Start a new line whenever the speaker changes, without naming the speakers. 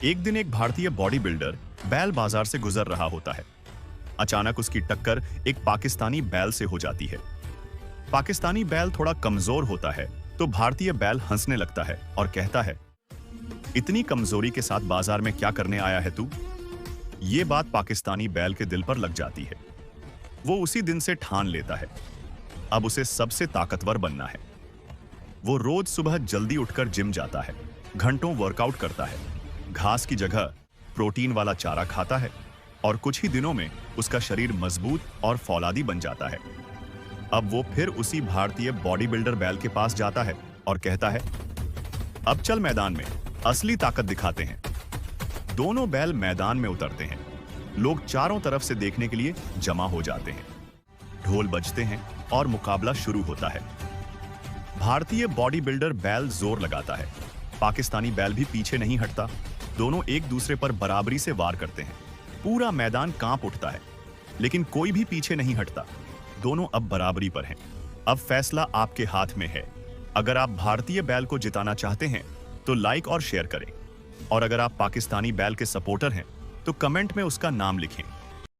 एक दिन एक भारतीय बॉडी बिल्डर बैल बाजार से गुजर रहा होता है। अचानक उसकी टक्कर एक पाकिस्तानी बैल से हो जाती है। पाकिस्तानी बैल थोड़ा कमजोर होता है तो भारतीय बैल हंसने लगता है और कहता है, इतनी कमजोरी के साथ बाजार में क्या करने आया है तू? ये बात पाकिस्तानी बैल के दिल पर लग जाती है। वो उसी दिन से ठान लेता है, अब उसे सबसे ताकतवर बनना है। वो रोज सुबह जल्दी उठकर जिम जाता है, घंटों वर्कआउट करता है, घास की जगह प्रोटीन वाला चारा खाता है और कुछ ही दिनों में उसका शरीर मजबूत और फौलादी बन जाता है। अब वो फिर उसी भारतीय बॉडी बिल्डर बैल के पास जाता है और कहता है, अब चल मैदान में असली ताकत दिखाते हैं। दोनों बैल मैदान में उतरते हैं। लोग चारों तरफ से देखने के लिए जमा हो जाते हैं। ढोल बजते हैं और मुकाबला शुरू होता है। भारतीय बॉडी बिल्डर बैल जोर लगाता है, पाकिस्तानी बैल भी पीछे नहीं हटता। दोनों एक दूसरे पर बराबरी से वार करते हैं। पूरा मैदान कांप उठता है, लेकिन कोई भी पीछे नहीं हटता। दोनों अब बराबरी पर हैं। अब फैसला आपके हाथ में है। अगर आप भारतीय बैल को जिताना चाहते हैं तो लाइक और शेयर करें, और अगर आप पाकिस्तानी बैल के सपोर्टर हैं तो कमेंट में उसका नाम लिखें।